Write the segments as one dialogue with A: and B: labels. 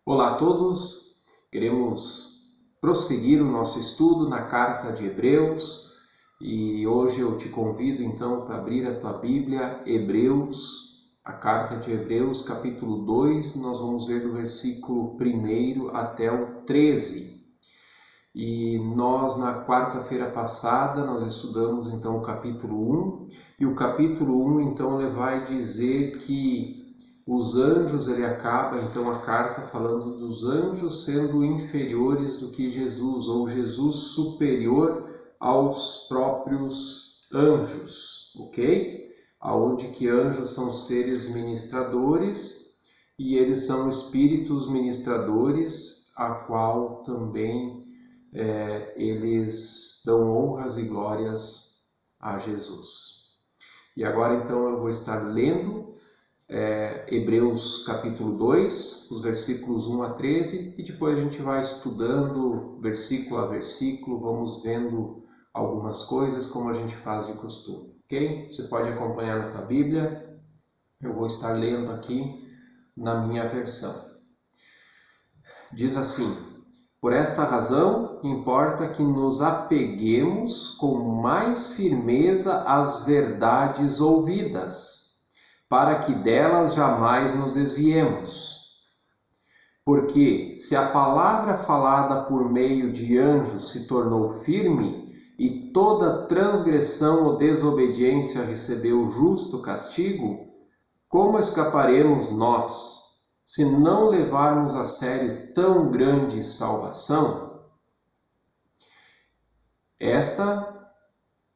A: Olá a todos, queremos prosseguir o nosso estudo na carta de Hebreus e hoje eu te convido então para abrir a tua Bíblia, Hebreus, a carta de Hebreus, capítulo 2, nós vamos ver do versículo 1 até o 13. E nós na quarta-feira passada nós estudamos então o capítulo 1 e o capítulo 1 então ele vai dizer que os anjos, ele acaba então a carta falando dos anjos sendo inferiores do que Jesus, ou Jesus superior aos próprios anjos, ok? Aonde que anjos são seres ministradores e eles são espíritos ministradores, a qual também eles dão honras e glórias a Jesus. E agora então eu vou estar lendo Hebreus capítulo 2, os versículos 1 a 13, e depois a gente vai estudando versículo a versículo, vamos vendo algumas coisas como a gente faz de costume, ok? Você pode acompanhar na tua Bíblia, eu vou estar lendo aqui na minha versão. Diz assim: por esta razão, importa que nos apeguemos com mais firmeza às verdades ouvidas, para que delas jamais nos desviemos. Porque se a palavra falada por meio de anjos se tornou firme, e toda transgressão ou desobediência recebeu justo castigo, como escaparemos nós, se não levarmos a sério tão grande salvação? Esta,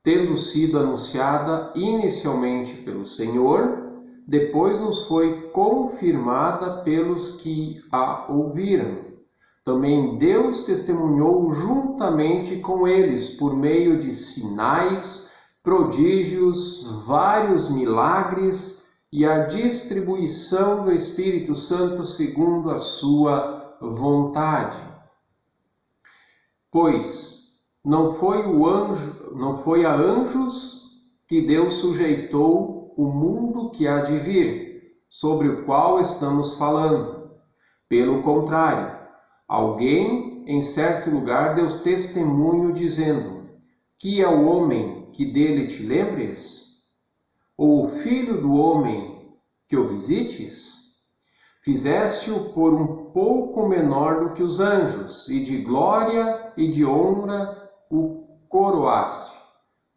A: tendo sido anunciada inicialmente pelo Senhor, depois nos foi confirmada pelos que a ouviram. Também Deus testemunhou juntamente com eles por meio de sinais, prodígios, vários milagres e a distribuição do Espírito Santo segundo a sua vontade. Pois não foi a anjos que Deus sujeitou o mundo que há de vir, sobre o qual estamos falando. Pelo contrário, alguém em certo lugar deu testemunho dizendo: que é o homem que dele te lembres? Ou o filho do homem que o visites? Fizeste-o por um pouco menor do que os anjos, e de glória e de honra o coroaste.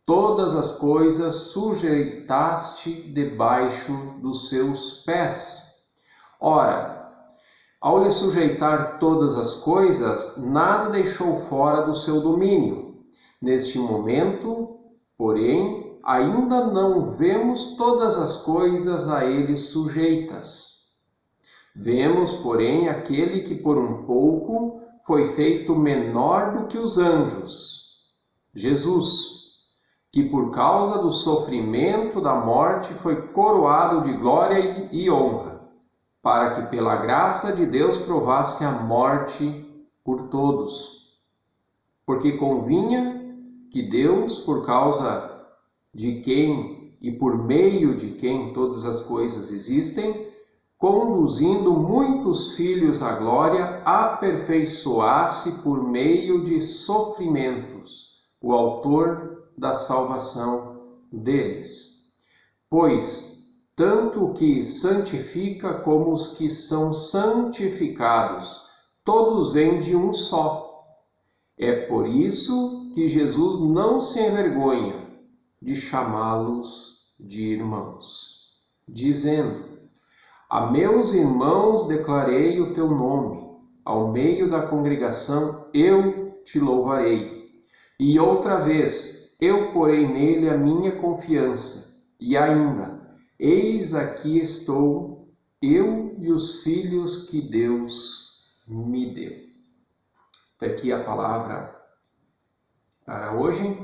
A: Todas as coisas sujeitaste debaixo dos seus pés. Ora, ao lhe sujeitar todas as coisas, nada deixou fora do seu domínio. Neste momento, porém, ainda não vemos todas as coisas a ele sujeitas. Vemos, porém, aquele que por um pouco foi feito menor do que os anjos, Jesus, que por causa do sofrimento da morte foi coroado de glória e honra, para que pela graça de Deus provasse a morte por todos. Porque convinha que Deus, por causa de quem e por meio de quem todas as coisas existem, conduzindo muitos filhos à glória, aperfeiçoasse por meio de sofrimentos o autor da salvação deles. Pois tanto o que santifica como os que são santificados, todos vêm de um só. É por isso que Jesus não se envergonha de chamá-los de irmãos, dizendo: a meus irmãos declarei o teu nome, ao meio da congregação eu te louvarei. E outra vez, eu porei nele a minha confiança, e ainda, eis aqui estou, eu e os filhos que Deus me deu. Até aqui a palavra para hoje,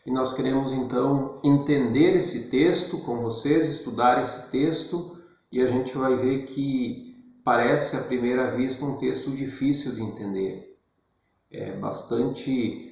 A: e nós queremos então entender esse texto com vocês, estudar esse texto, e a gente vai ver que parece à primeira vista um texto difícil de entender. É bastante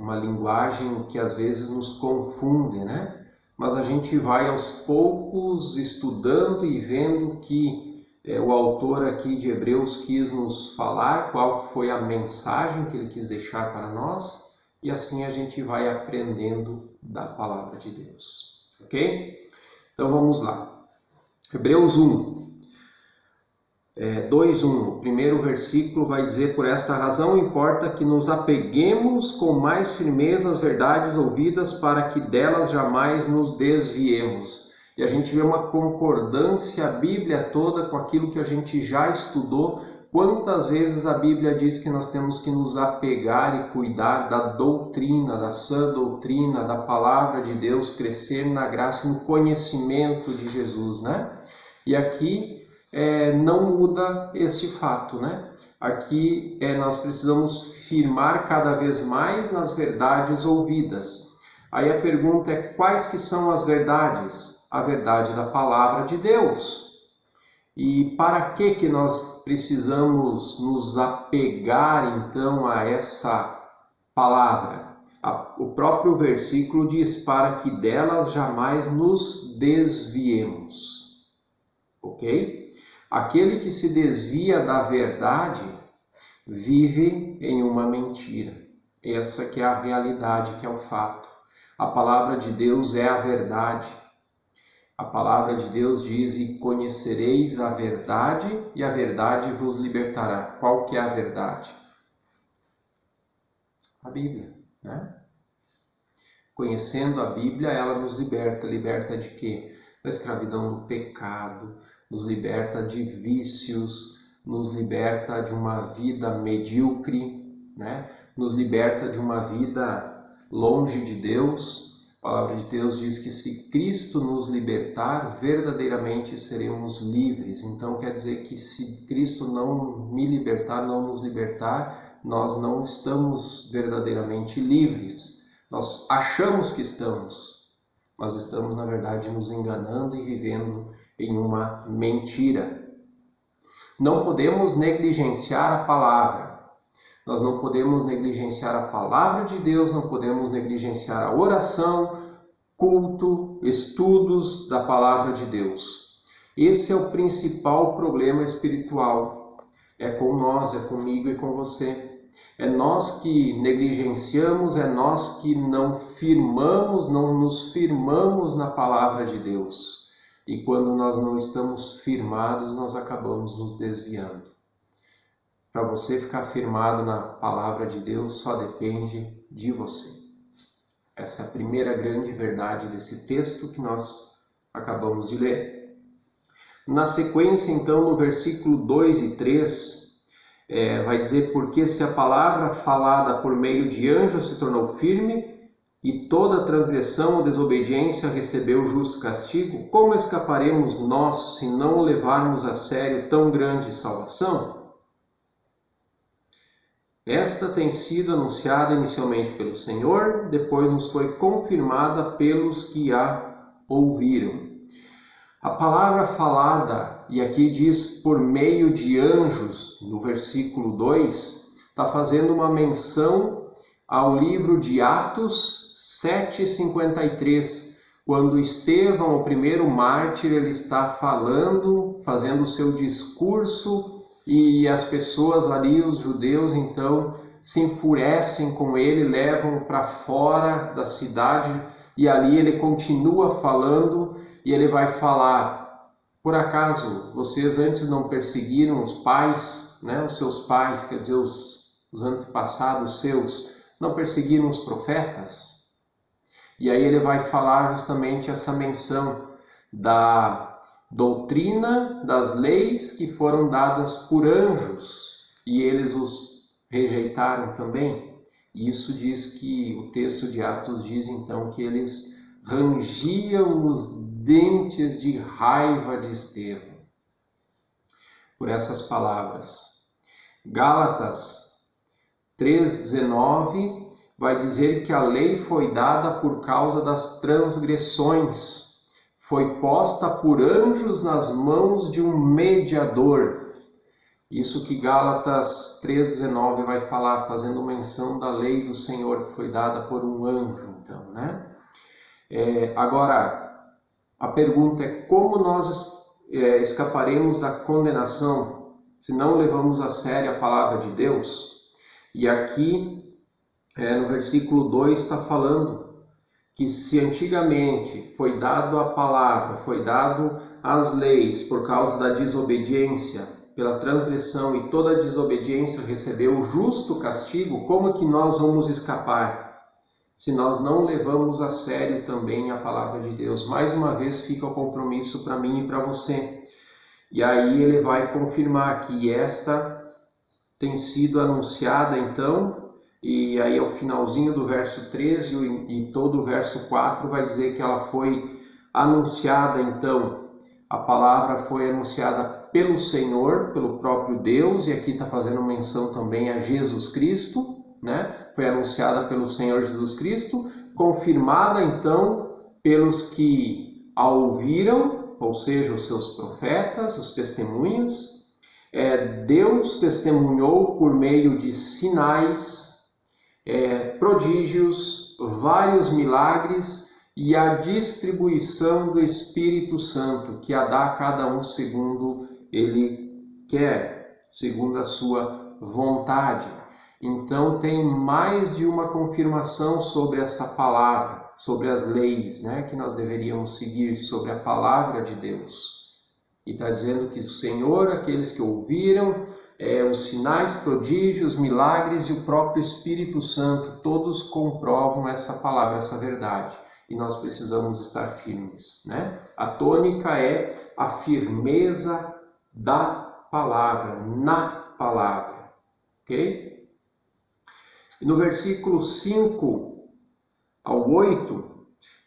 A: uma linguagem que às vezes nos confunde, né? Mas a gente vai aos poucos estudando e vendo que o autor aqui de Hebreus quis nos falar, qual foi a mensagem que ele quis deixar para nós, e assim a gente vai aprendendo da palavra de Deus, ok? Então vamos lá. Hebreus 2:1, o primeiro versículo vai dizer: por esta razão importa que nos apeguemos com mais firmeza às verdades ouvidas, para que delas jamais nos desviemos. E a gente vê uma concordância, a Bíblia toda, com aquilo que a gente já estudou. Quantas vezes a Bíblia diz que nós temos que nos apegar e cuidar da doutrina, da sã doutrina, da palavra de Deus, crescer na graça e no conhecimento de Jesus, né? E aqui não muda este fato, né? Aqui nós precisamos firmar cada vez mais nas verdades ouvidas. Aí a pergunta é: quais que são as verdades? A verdade da palavra de Deus. E para que nós precisamos nos apegar então a essa palavra? O próprio versículo diz: para que delas jamais nos desviemos. Ok? Aquele que se desvia da verdade vive em uma mentira. Essa que é a realidade, que é o fato. A palavra de Deus é a verdade. A palavra de Deus diz: e conhecereis a verdade, e a verdade vos libertará. Qual que é a verdade? A Bíblia, né? Conhecendo a Bíblia, ela nos liberta. Liberta de quê? Da escravidão do pecado, nos liberta de vícios, nos liberta de uma vida medíocre, né? Nos liberta de uma vida longe de Deus. A palavra de Deus diz que se Cristo nos libertar, verdadeiramente seremos livres. Então quer dizer que se Cristo não me libertar, não nos libertar, nós não estamos verdadeiramente livres. Nós achamos que estamos, mas estamos na verdade nos enganando e vivendo em uma mentira. Não podemos negligenciar a palavra. Nós não podemos negligenciar a palavra de Deus, não podemos negligenciar a oração, culto, estudos da palavra de Deus. Esse é o principal problema espiritual. É com nós, é comigo e com você. É nós que negligenciamos, é nós que não firmamos, não nos firmamos na palavra de Deus. E quando nós não estamos firmados, nós acabamos nos desviando. Para você ficar firmado na palavra de Deus, só depende de você. Essa é a primeira grande verdade desse texto que nós acabamos de ler. Na sequência, então, no versículo 2 e 3, vai dizer: porque se a palavra falada por meio de anjos se tornou firme, e toda transgressão ou desobediência recebeu justo castigo, como escaparemos nós se não levarmos a sério tão grande salvação? Esta tem sido anunciada inicialmente pelo Senhor, depois nos foi confirmada pelos que a ouviram. A palavra falada, e aqui diz por meio de anjos, no versículo 2, está fazendo uma menção ao livro de Atos 7:53, quando Estevão, o primeiro mártir, ele está falando, fazendo o seu discurso, e as pessoas ali, os judeus, então, se enfurecem com ele, levam para fora da cidade, e ali ele continua falando, e ele vai falar: por acaso vocês antes não perseguiram os pais, né? Os seus pais, quer dizer, os antepassados seus, não perseguiram os profetas? E aí ele vai falar justamente essa menção da doutrina das leis que foram dadas por anjos, e eles os rejeitaram também. E isso diz que o texto de Atos diz então que eles rangiam os dentes de raiva de Estevão por essas palavras. Gálatas 3:19 vai dizer que a lei foi dada por causa das transgressões, foi posta por anjos nas mãos de um mediador. Isso que Gálatas 3:19 vai falar, fazendo menção da lei do Senhor que foi dada por um anjo, então, né? Agora, a pergunta é: como nós escaparemos da condenação se não levamos a sério a palavra de Deus? E aqui, no versículo 2 está falando que se antigamente foi dado a palavra, foi dado as leis por causa da desobediência, pela transgressão, e toda a desobediência recebeu o justo castigo, como que nós vamos escapar se nós não levamos a sério também a palavra de Deus? Mais uma vez fica o compromisso para mim e para você. E aí ele vai confirmar que esta tem sido anunciada então, e aí ao finalzinho do verso 13 e todo o verso 4 vai dizer que ela foi anunciada então. A palavra foi anunciada pelo Senhor, pelo próprio Deus, e aqui está fazendo menção também a Jesus Cristo, né? Foi anunciada pelo Senhor Jesus Cristo, confirmada então pelos que a ouviram, ou seja, os seus profetas, os testemunhas. Deus testemunhou por meio de sinais, prodígios, vários milagres e a distribuição do Espírito Santo, que a dá a cada um segundo ele quer, segundo a sua vontade. Então tem mais de uma confirmação sobre essa palavra, sobre as leis, né, que nós deveríamos seguir, sobre a palavra de Deus. E está dizendo que o Senhor, aqueles que ouviram, os sinais, prodígios, milagres e o próprio Espírito Santo, todos comprovam essa palavra, essa verdade. E nós precisamos estar firmes, né? A tônica é a firmeza da palavra, na palavra, ok? E no versículo 5 ao 8,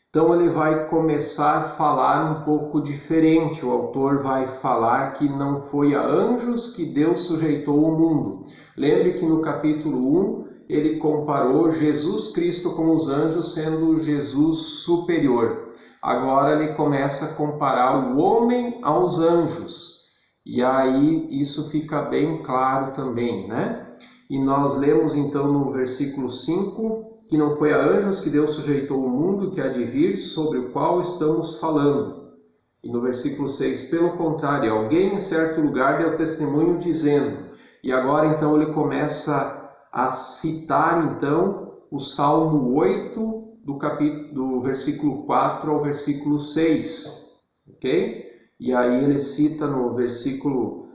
A: então ele vai começar a falar um pouco diferente. O autor vai falar que não foi a anjos que Deus sujeitou o mundo. Lembre que no capítulo 1 ele comparou Jesus Cristo com os anjos, sendo Jesus superior. Agora ele começa a comparar o homem aos anjos. E aí isso fica bem claro também, né? E nós lemos então no versículo 5 que não foi a anjos que Deus sujeitou o mundo que há de vir, sobre o qual estamos falando. E no versículo 6, pelo contrário, alguém em certo lugar deu testemunho dizendo. E agora então ele começa a citar então o Salmo 8, do versículo 4 ao versículo 6. Ok? E aí ele cita no versículo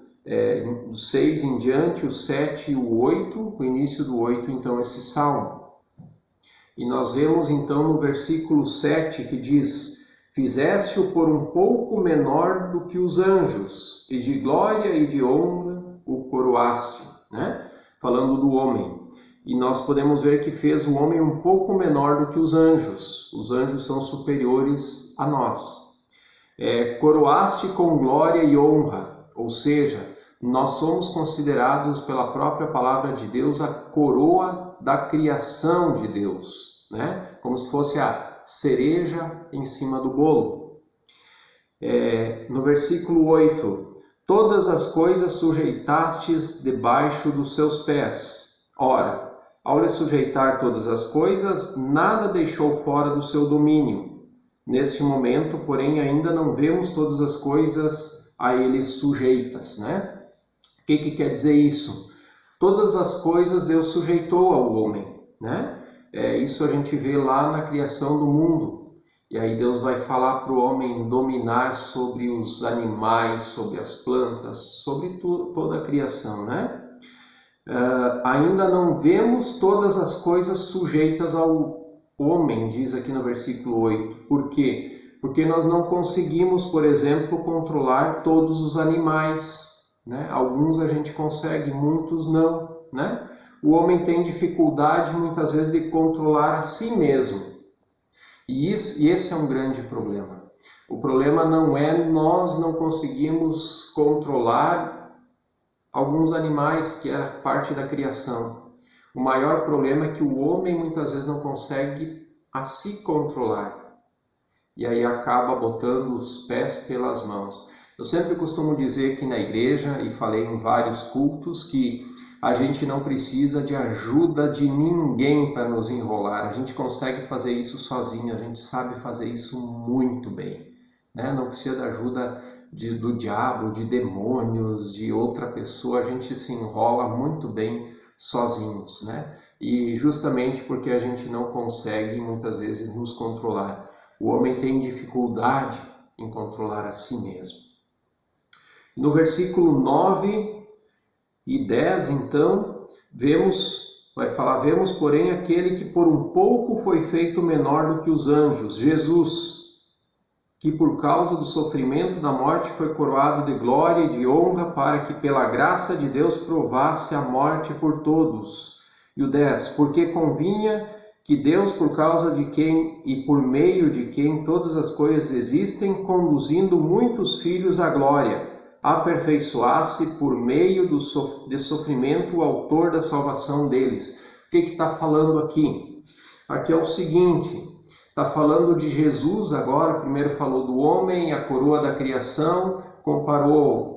A: do 6 em diante, o 7 e o 8, o início do 8, então, esse salmo. E nós vemos, então, no versículo 7, que diz: fizeste-o por um pouco menor do que os anjos, e de glória e de honra o coroaste, né? Falando do homem. E nós podemos ver que fez o homem um pouco menor do que os anjos. Os anjos são superiores a nós. Coroaste com glória e honra, ou seja, nós somos considerados pela própria palavra de Deus a coroa da criação de Deus, né? Como se fosse a cereja em cima do bolo. No versículo 8, todas as coisas sujeitastes debaixo dos seus pés. Ora, ao lhe sujeitar todas as coisas, nada deixou fora do seu domínio. Neste momento, porém, ainda não vemos todas as coisas a ele sujeitas, né? O que quer dizer isso? Todas as coisas Deus sujeitou ao homem, né? Isso a gente vê lá na criação do mundo. E aí Deus vai falar para o homem dominar sobre os animais, sobre as plantas, sobre toda a criação, né? Ainda não vemos todas as coisas sujeitas ao homem, diz aqui no versículo 8. Por quê? Porque nós não conseguimos, por exemplo, controlar todos os animais, né? Alguns a gente consegue, muitos não, né? O homem tem dificuldade muitas vezes de controlar a si mesmo. E esse é um grande problema. O problema não é nós não conseguimos controlar alguns animais, que é parte da criação. O maior problema é que o homem muitas vezes não consegue a se controlar. E aí acaba botando os pés pelas mãos. Eu sempre costumo dizer aqui na igreja, e falei em vários cultos, que a gente não precisa de ajuda de ninguém para nos enrolar. A gente consegue fazer isso sozinho, a gente sabe fazer isso muito bem, né? Não precisa da ajuda do diabo, de demônios, de outra pessoa, a gente se enrola muito bem sozinhos, né? E justamente porque a gente não consegue muitas vezes nos controlar. O homem tem dificuldade em controlar a si mesmo. No versículo 9 e 10, então, vemos, porém, aquele que por um pouco foi feito menor do que os anjos, Jesus, que por causa do sofrimento da morte foi coroado de glória e de honra, para que pela graça de Deus provasse a morte por todos. E o 10, porque convinha que Deus, por causa de quem e por meio de quem todas as coisas existem, conduzindo muitos filhos à glória, aperfeiçoasse por meio de sofrimento o autor da salvação deles. O que está falando aqui? Aqui é o seguinte, está falando de Jesus agora, primeiro falou do homem, a coroa da criação, comparou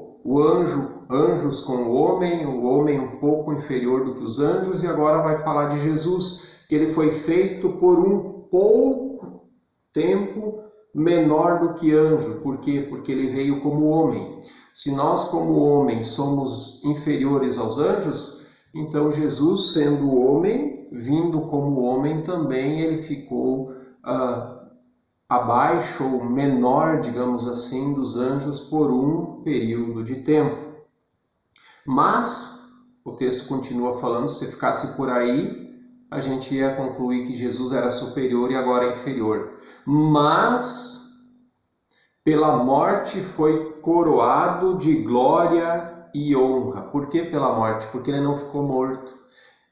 A: anjos com o homem um pouco inferior do que os anjos, e agora vai falar de Jesus, que ele foi feito por um pouco tempo menor do que anjo. Por quê? Porque ele veio como homem. Se nós, como homens, somos inferiores aos anjos, então Jesus, sendo homem, vindo como homem também, ele ficou abaixo ou menor, digamos assim, dos anjos por um período de tempo. Mas, o texto continua falando, se ficasse por aí, a gente ia concluir que Jesus era superior e agora é inferior. Mas, pela morte foi coroado de glória e honra. Por que pela morte? Porque ele não ficou morto.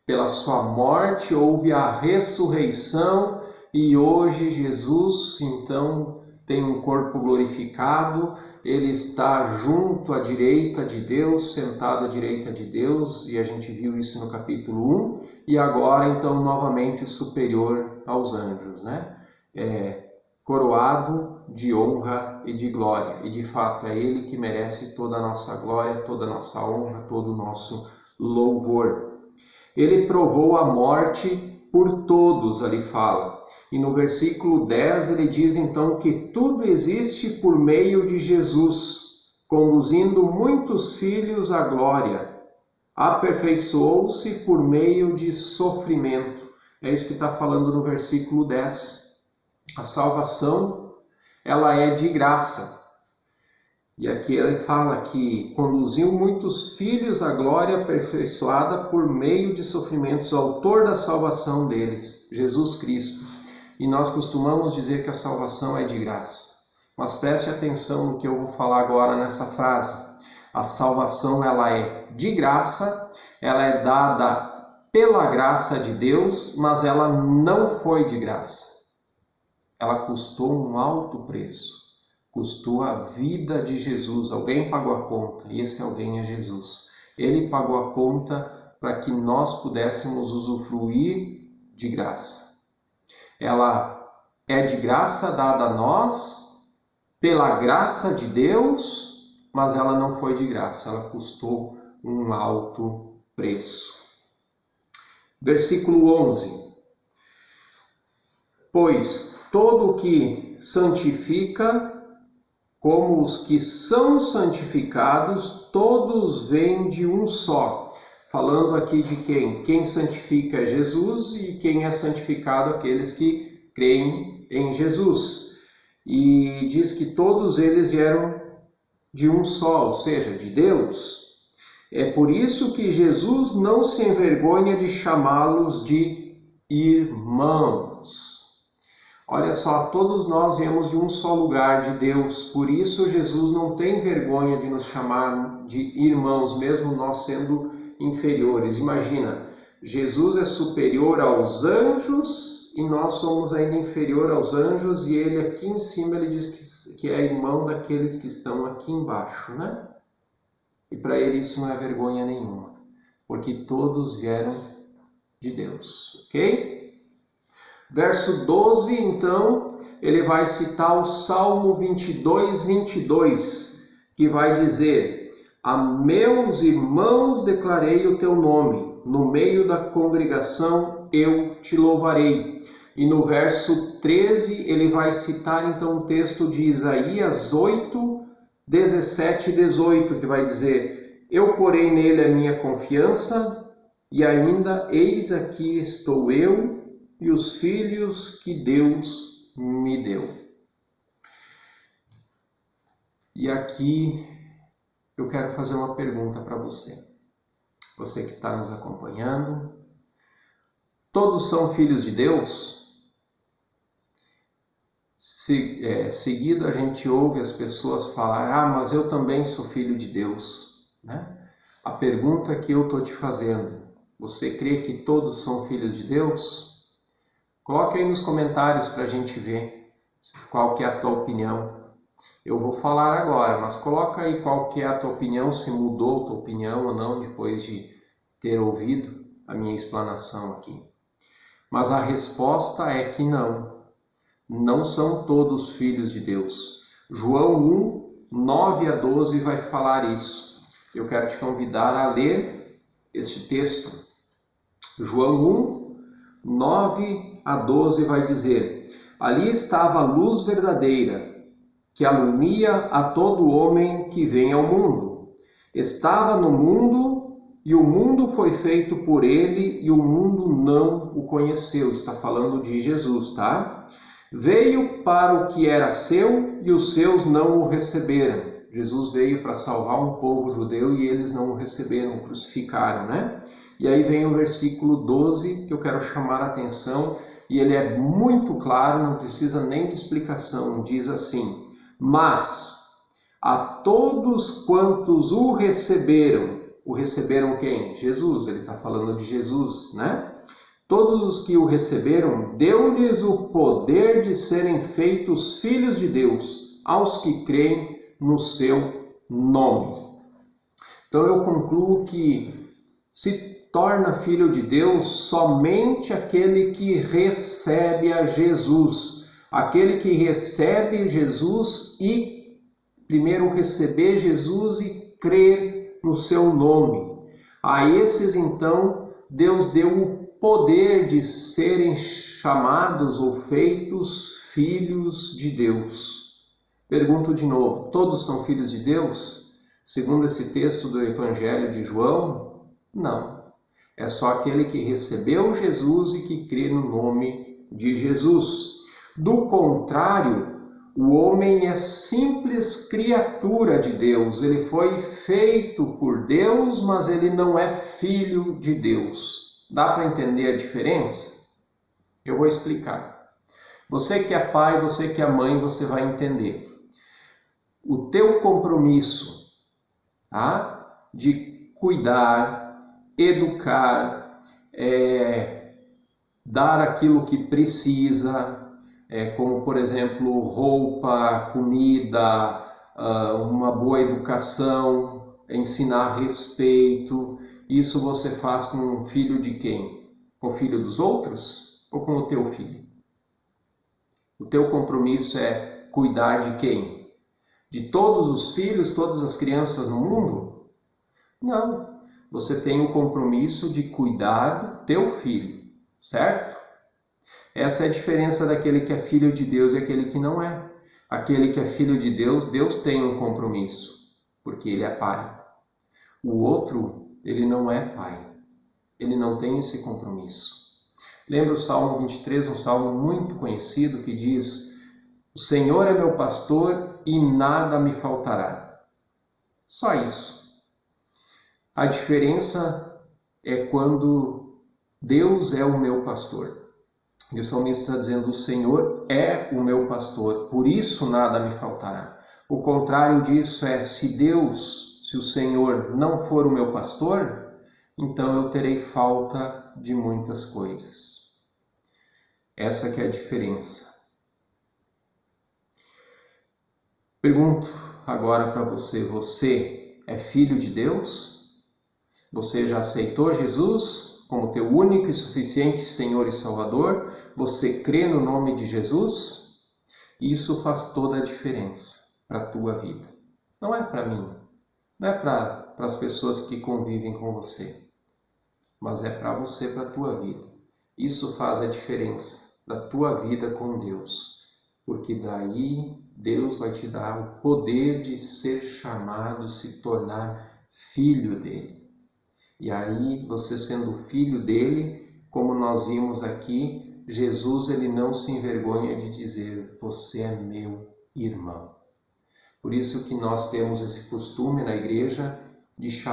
A: Pela sua morte houve a ressurreição e hoje Jesus, então, tem um corpo glorificado, ele está junto à direita de Deus, sentado à direita de Deus, e a gente viu isso no capítulo 1, e agora, então, novamente superior aos anjos, né? Coroado de honra e de glória, e de fato é ele que merece toda a nossa glória, toda a nossa honra, todo o nosso louvor. Ele provou a morte por todos, ali fala. E no versículo 10 ele diz então que tudo existe por meio de Jesus, conduzindo muitos filhos à glória. Aperfeiçoou-se por meio de sofrimento. É isso que está falando no versículo 10. A salvação, ela é de graça. E aqui ele fala que conduziu muitos filhos à glória aperfeiçoada por meio de sofrimentos, o autor da salvação deles, Jesus Cristo. E nós costumamos dizer que a salvação é de graça. Mas preste atenção no que eu vou falar agora nessa frase. A salvação, ela é de graça, ela é dada pela graça de Deus, mas ela não foi de graça. Ela custou um alto preço. Custou a vida de Jesus. Alguém pagou a conta, e esse alguém é Jesus. Ele pagou a conta para que nós pudéssemos usufruir de graça. Ela é de graça dada a nós, pela graça de Deus, mas ela não foi de graça, ela custou um alto preço. Versículo 11. Pois todo o que santifica, como os que são santificados, todos vêm de um só. Falando aqui de quem? Quem santifica é Jesus e quem é santificado aqueles que creem em Jesus. E diz que todos eles vieram de um só, ou seja, de Deus. É por isso que Jesus não se envergonha de chamá-los de irmãos. Olha só, todos nós viemos de um só lugar, de Deus. Por isso Jesus não tem vergonha de nos chamar de irmãos, mesmo nós sendo inferiores. Imagina, Jesus é superior aos anjos e nós somos ainda inferior aos anjos, e ele aqui em cima ele diz que é irmão daqueles que estão aqui embaixo, né? E para ele isso não é vergonha nenhuma, porque todos vieram de Deus, ok? Verso 12, então, ele vai citar o Salmo 22, que vai dizer: a meus irmãos declarei o teu nome, no meio da congregação eu te louvarei. E no verso 13, ele vai citar então o texto de Isaías 8, 17 e 18, que vai dizer: eu porei nele a minha confiança, e ainda eis aqui estou eu e os filhos que Deus me deu. E aqui eu quero fazer uma pergunta para você. Você que está nos acompanhando. Todos são filhos de Deus? Seguido a gente ouve as pessoas falar: mas eu também sou filho de Deus, né? A pergunta que eu estou te fazendo: você crê que todos são filhos de Deus? Coloque aí nos comentários para a gente ver qual que é a tua opinião. Eu vou falar agora, mas coloca aí qual que é a tua opinião, se mudou a tua opinião ou não depois de ter ouvido a minha explanação aqui. Mas a resposta é que não são todos filhos de Deus. João 1, 9 a 12 vai falar isso. Eu quero te convidar a ler este texto. João 1, 9 a 12 vai dizer: ali estava a luz verdadeira, que alumia a todo homem que vem ao mundo. Estava no mundo, e o mundo foi feito por ele, e o mundo não o conheceu. Está falando de Jesus, tá? Veio para o que era seu, e os seus não o receberam. Jesus veio para salvar um povo judeu, e eles não o receberam, crucificaram, né? E aí vem o versículo 12, que eu quero chamar a atenção, e ele é muito claro, não precisa nem de explicação. Diz assim: mas a todos quantos o receberam quem? Jesus, ele está falando de Jesus, né? Todos os que o receberam, deu-lhes o poder de serem feitos filhos de Deus, aos que creem no seu nome. Então eu concluo que se torna filho de Deus somente aquele que recebe a Jesus. Aquele que recebe Jesus e primeiro receber Jesus e crer no seu nome. A esses então Deus deu o poder de serem chamados ou feitos filhos de Deus. Pergunto de novo: todos são filhos de Deus? Segundo esse texto do Evangelho de João, não. É só aquele que recebeu Jesus e que crê no nome de Jesus. Do contrário, o homem é simples criatura de Deus. Ele foi feito por Deus, mas ele não é filho de Deus. Dá para entender a diferença? Eu vou explicar. Você que é pai, você que é mãe, você vai entender. O teu compromisso, tá? De cuidar, educar, dar aquilo que precisa, como por exemplo roupa, comida, uma boa educação, ensinar respeito. Isso você faz com um filho de quem? Com o filho dos outros ou com o teu filho? O teu compromisso é cuidar de quem? De todos os filhos, todas as crianças no mundo? Não. Você tem o compromisso de cuidar do teu filho, certo? Essa é a diferença daquele que é filho de Deus e aquele que não é. Aquele que é filho de Deus, Deus tem um compromisso, porque ele é pai. O outro, ele não é pai. Ele não tem esse compromisso. Lembra o Salmo 23, um salmo muito conhecido que diz: o Senhor é meu pastor e nada me faltará. Só isso. A diferença é quando Deus é o meu pastor. E o salmista está dizendo: o Senhor é o meu pastor, por isso nada me faltará. O contrário disso é: se o Senhor não for o meu pastor, então eu terei falta de muitas coisas. Essa que é a diferença. Pergunto agora para você: você é filho de Deus? Você já aceitou Jesus como teu único e suficiente Senhor e Salvador? Você crê no nome de Jesus? Isso faz toda a diferença para a tua vida. Não é para mim, não é para as pessoas que convivem com você, mas é para você, para a tua vida. Isso faz a diferença da tua vida com Deus, porque daí Deus vai te dar o poder de ser chamado, se tornar filho dele. E aí, você sendo filho dele, como nós vimos aqui, Jesus ele não se envergonha de dizer: você é meu irmão. Por isso que nós temos esse costume na igreja de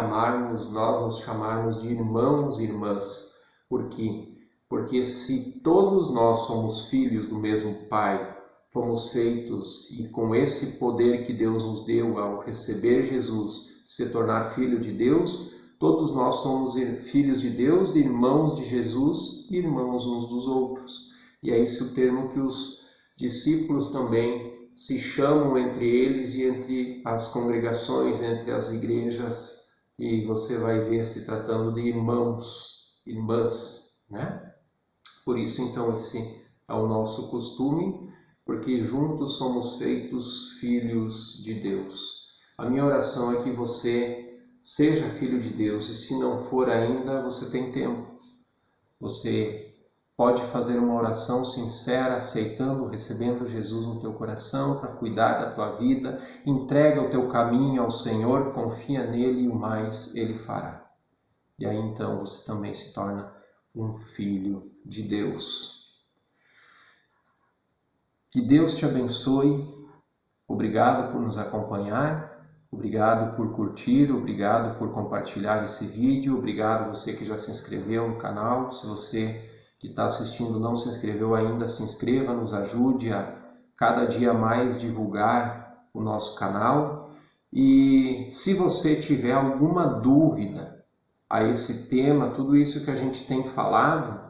A: nós nos chamarmos de irmãos e irmãs. Por quê? Porque se todos nós somos filhos do mesmo Pai, fomos feitos e com esse poder que Deus nos deu ao receber Jesus, se tornar filho de Deus, todos nós somos filhos de Deus, irmãos de Jesus e irmãos uns dos outros. E é esse o termo que os discípulos também se chamam entre eles e entre as congregações, entre as igrejas, e você vai ver se tratando de irmãos, irmãs, né? Por isso, então, esse é o nosso costume, porque juntos somos feitos filhos de Deus. A minha oração é que você seja filho de Deus, e se não for ainda, você tem tempo. Você pode fazer uma oração sincera, aceitando, recebendo Jesus no teu coração para cuidar da tua vida, entrega o teu caminho ao Senhor, confia nele e o mais Ele fará. E aí então você também se torna um filho de Deus. Que Deus te abençoe. Obrigado por nos acompanhar, obrigado por curtir, obrigado por compartilhar esse vídeo, obrigado você que já se inscreveu no canal. Se você que está assistindo não se inscreveu ainda, se inscreva, nos ajude a cada dia mais divulgar o nosso canal. E se você tiver alguma dúvida a esse tema, tudo isso que a gente tem falado,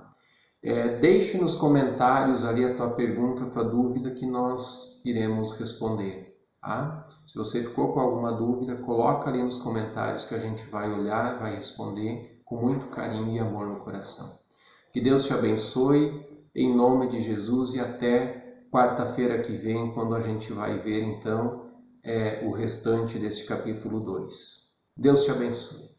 A: deixe nos comentários ali a tua pergunta, a tua dúvida, que nós iremos responder. Tá? Se você ficou com alguma dúvida, coloca ali nos comentários que a gente vai olhar, vai responder com muito carinho e amor no coração. Que Deus te abençoe, em nome de Jesus, e até quarta-feira que vem, quando a gente vai ver então o restante deste capítulo 2. Deus te abençoe.